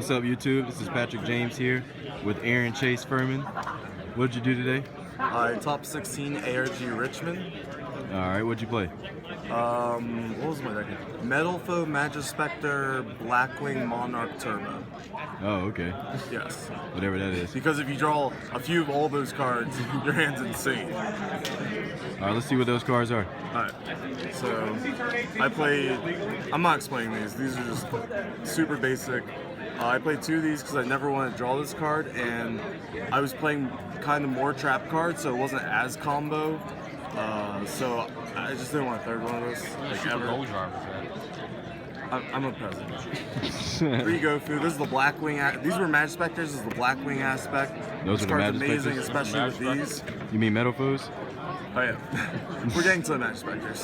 What's up, YouTube? This is Patrick James here with Aaron Chase Furman. What did you do today? Top 16 ARG Richmond. Alright, what'd you play? What was my deck? Metalfoe, Majespecter, BlackWing, Monarch, Turbo. Oh, okay. Yes. Whatever that is. Because if you draw a few of all those cards, your hand's insane. Alright, let's see what those cards are. Alright, so I played, I'm not explaining these are just super basic. I played two of these because I never wanted to draw this card, and I was playing kind of more trap cards, so it wasn't as combo. So I just didn't want a third one of this. Like ever. I'm a peasant. Yugioh. This is the BlackWing. These were Majespecters. This is the BlackWing aspect. Those this are the card's amazing, Majespecters? especially with these. You mean Metalfoes? Oh yeah. We're getting to the Majespecters.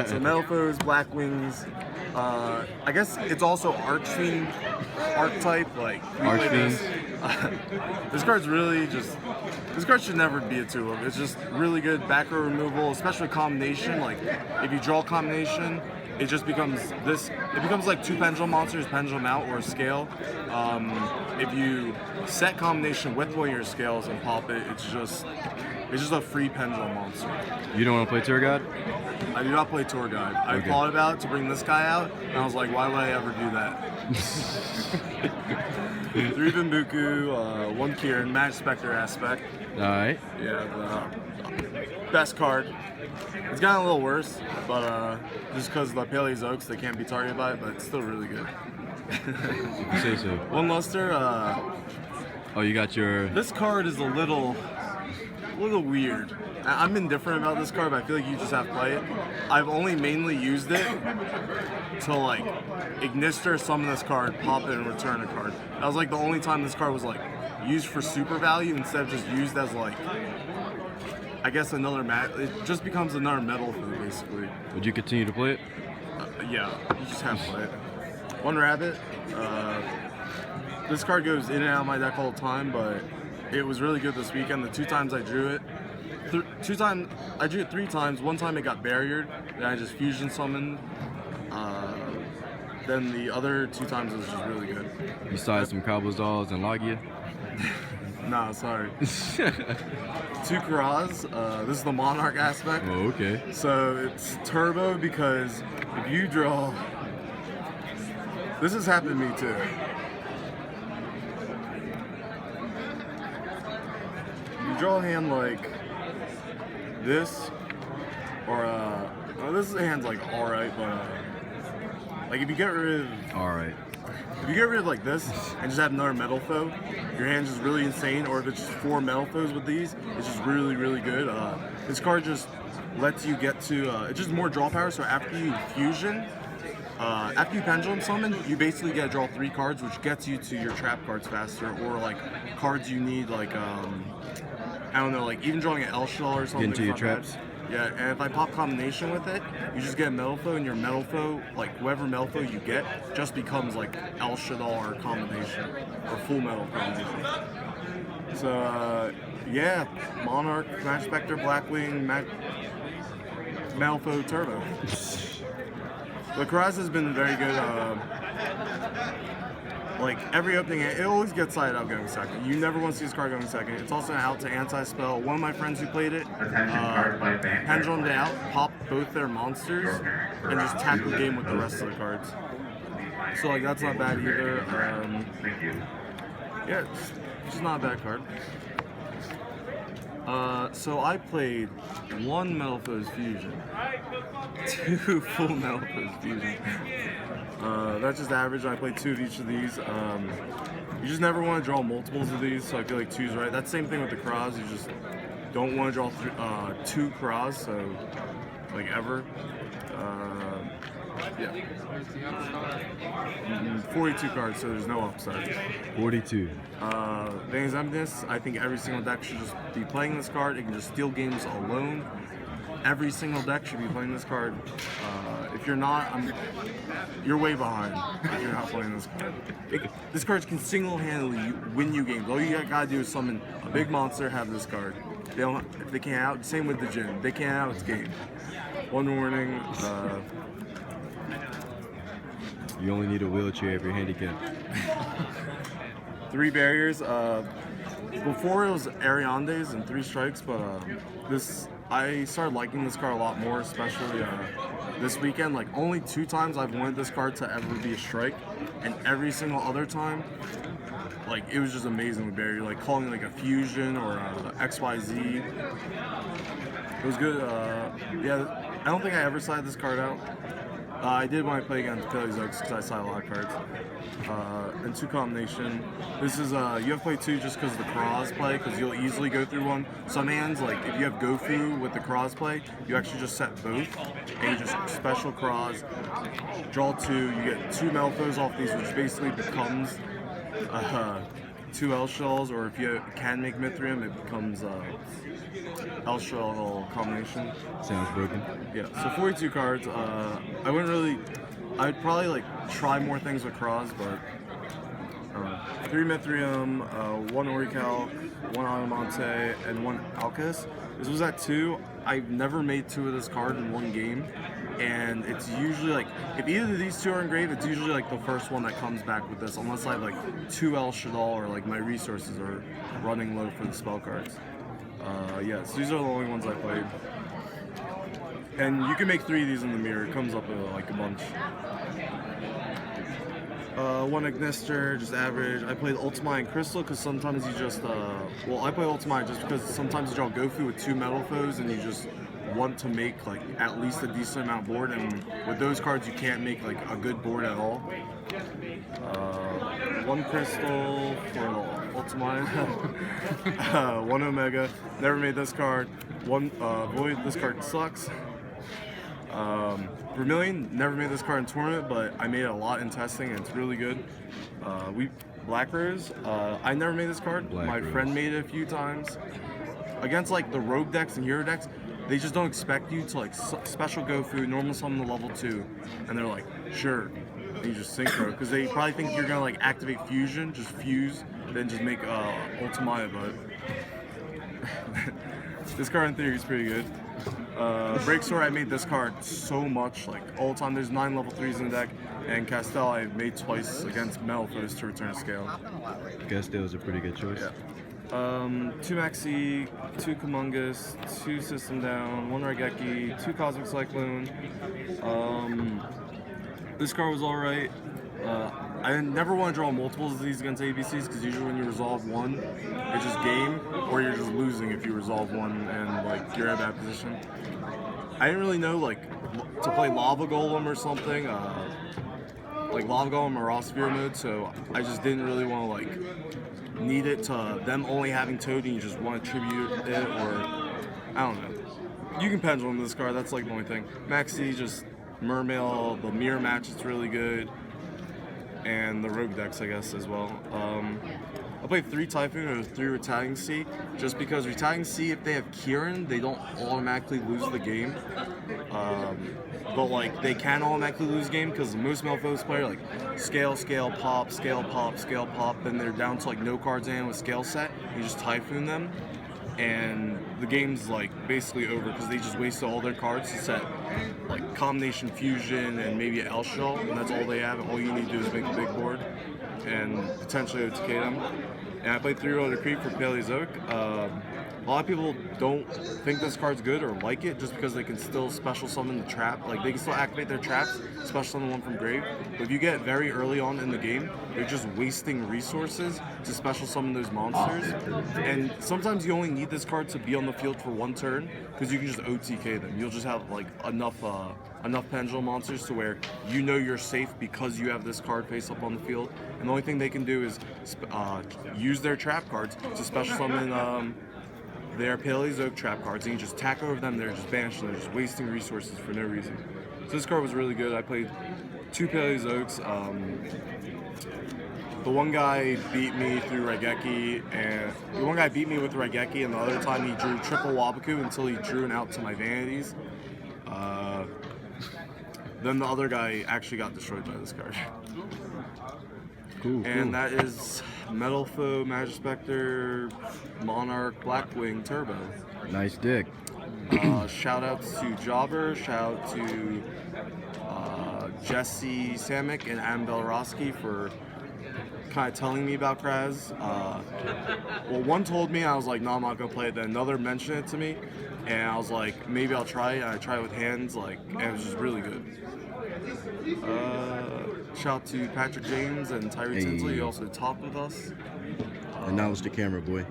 So Metalfoes, BlackWings. I guess it's also Archfiend archetype. Like Archfiend. This card's really just. This card should never be a 2-of. It's just really good back row removal, especially combination. Like if you draw combination, it just becomes this. It becomes like two pendulum monsters, pendulum out or a scale. If you set combination with one of your scales and pop it, it's just a free pendulum monster. You don't want to play Tour Guide? I do not play Tour Guide. I thought about it to bring this guy out, and I was like, why would I ever do that? 3 Bambuku, 1 Kieran, Majespecter aspect. Alright. Yeah, the best card. It's gotten a little worse, but just because the Paleozoics, they can't be targeted by it, but it's still really good. If you say so. 1 Luster. Oh, you got your... This card is a little weird. I'm indifferent about this card, but I feel like you just have to play it. I've only mainly used it to like Ignister, summon this card, pop it, and return a card. That was like the only time this card was like used for super value instead of just used as like, I guess another it just becomes another Metalfoe basically. Would you continue to play it? Yeah, you just have to play it. 1 Rabbit. This card goes in and out of my deck all the time, but it was really good this weekend. The 2 times I drew it, I drew it 3 times. 1 time it got barriered, then I just fusion summoned. Then the other 2 times it was just really good. You sized some Cowboys dolls and Logia? Nah, sorry. 2 Karaz. This is the Monarch aspect. Oh, okay. So it's turbo because if you draw, this has happened to me too. You draw a hand like this, or this hand's like alright, but like if you get rid of if you get rid of like this and just have another Metalfoe, your hand's just really insane. Or if it's just 4 Metalfoes with these, it's just really, really good. This card just lets you get to it's just more draw power. So after you fusion, after you pendulum summon, you basically get to draw 3 cards, which gets you to your trap cards faster, or like cards you need, like I don't know, like even drawing an L-Shell or something. Get into your traps. Yeah, and if I pop combination with it, you just get a Metalfoe, and your Metalfoe, like whoever Metalfoe you get, just becomes like El-Shell or combination, or full metal combination. So yeah, Monarch, Majespecter, BlackWing, Metalfoe, Turbo. The Karaz has been very good. Like every opening, it always gets sided out going second. You never want to see this card going second. It's also out to anti-spell. One of my friends who played it, pendulummed out, popped both their monsters, and just tapped the game with the rest of the cards. So like that's not bad either. Yeah, it's just not a bad card. So I played 1 Metalfoe's Fusion, 2 full Metalfoe's Fusion. That's just average. I played 2 of each of these. You just never want to draw multiples of these, so I feel like 2's right. That's the same thing with the Karaz. You just don't want to draw 2 Karaz, so like ever. Yeah. 42 cards, so there's no upside. 42. Things emptiness. I think every single deck should just be playing this card. It can just steal games alone. Every single deck should be playing this card. If you're not, you're way behind if you're not playing this card. This card can single-handedly win you games. All you gotta do is summon a big monster, have this card. If they can't out, same with the Jin. They can't out, it's game. 1 warning. You only need a wheelchair if you're handicapped. 3 barriers. Before it was Ariandes and 3 strikes, but I started liking this card a lot more, especially this weekend. Like only 2 times I've wanted this card to ever be a strike, and every single other time, like it was just amazing with barrier. Like calling like a fusion or a XYZ. It was good. Yeah, I don't think I ever sided this card out. I did when I played against Paleozoic because I saw a lot of cards. And 2 combination. This is you have to play 2 just because of the cross play, because you'll easily go through one. Some hands, like if you have Gofu with the cross play, you actually just set both, and you just special cross, draw 2. You get 2 Metalfoes off these, which basically becomes 2 L shells, or if you can make Mithrium, it becomes L shell combination. Sounds broken. Yeah, so 42 cards. I'd probably like try more things with Cross, but 3 Mithrium, 1 Orical, 1 Adamante, and 1 Alcus. This was at 2. I've never made 2 of this card in 1 game, and it's usually like, if either of these 2 are engraved, it's usually like the first one that comes back with this, unless I have like 2 El Shadal or like my resources are running low for the spell cards. Yeah, so these are the only ones I played. And you can make 3 of these in the mirror. It comes up with like a bunch. 1 Ignister, just average. I played Ultimate and Crystal because sometimes you just, well, I play Ultimate just because sometimes you draw Gofu with 2 Metalfoes and you just want to make like at least a decent amount board, and with those cards you can't make like a good board at all. 1 Crystal for Ultimate. 1 Omega. Never made this card. 1 Void. This card sucks. Vermilion, never made this card in tournament, but I made it a lot in testing and it's really good. Black Rose, I never made this card. My friend made it a few times. Against like the rogue decks and hero decks, they just don't expect you to like special Gofu, normal summon the level 2, and they're like, sure. And you just synchro, because they probably think you're gonna like activate fusion, just fuse, then just make Ultimate, but this card in theory is pretty good. Breakstore, I made this card so much, like all the time. There's 9 level 3s in the deck, and Castel I made twice against Metalfoes to return a scale. Castel's a pretty good choice. Yeah. 2 Maxi, 2 Kumungus, 2 System Down, 1 Raigeki, 2 Cosmic Cyclone. This card was alright. I never want to draw multiples of these against ABCs because usually when you resolve 1, it's just game, or you're just losing if you resolve 1 and like you're in a bad position. I didn't really know like to play Lava Golem or something, like Lava Golem or Raw Sphere mode, so I just didn't really want to like need it to them only having Toad and you just want to tribute it, or I don't know. You can pendulum this card, that's like the only thing. Maxi, just Mermail, the mirror match, it's really good. And the rogue decks, I guess, as well. I played 3 Typhoon or 3 Retaliating Sea, just because Retaliating Sea, if they have Kieran, they don't automatically lose the game. But like they can automatically lose game because most Metalfoes player like scale, pop, then they're down to like no cards in with scale set. You just Typhoon them, and the game's like basically over because they just wasted all their cards to set like combination fusion and maybe an L shell, and that's all they have. All you need to do is make a big board and potentially OTK them. And I played 3 Roller Creep for Paleozoic. A lot of people don't think this card's good or like it just because they can still special summon the trap. Like they can still activate their traps, special summon one from grave. But if you get very early on in the game, you're just wasting resources to special summon those monsters. And sometimes you only need this card to be on the field for 1 turn because you can just OTK them. You'll just have like enough pendulum monsters to where you know you're safe because you have this card face up on the field. And the only thing they can do is use their trap cards to special summon their Paleozoic trap cards, and you just tack over them, they're just banished, and they're just wasting resources for no reason. So this card was really good. I played 2 Paleozoics. The one guy beat me through Raigeki, and the one guy beat me with Raigeki, and the other time he drew triple Wabaku until he drew an out to my Vanities. Then the other guy actually got destroyed by this card. Cool. And that is Metalfoe, Majespecter, Monarch, BlackWing, Turbo. Nice dick. Shout outs to JrbJobber, shout out to Jesse Samick and Adam Belorowski for kind of telling me about Kraz. Well, one told me, I was like, no, I'm not gonna play it. Then another mentioned it to me, and I was like, maybe I'll try it. And I tried it with hands, like, and it was just really good. Shout out to Patrick James and Tyree Tinsley, who also talked with us. And now it's the camera boy.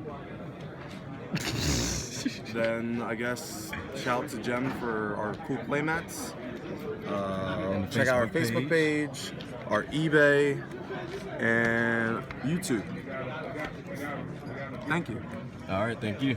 Then I guess shout out to Jem for our cool playmats. Check out our Facebook page, our eBay, and YouTube. Thank you. All right, thank you.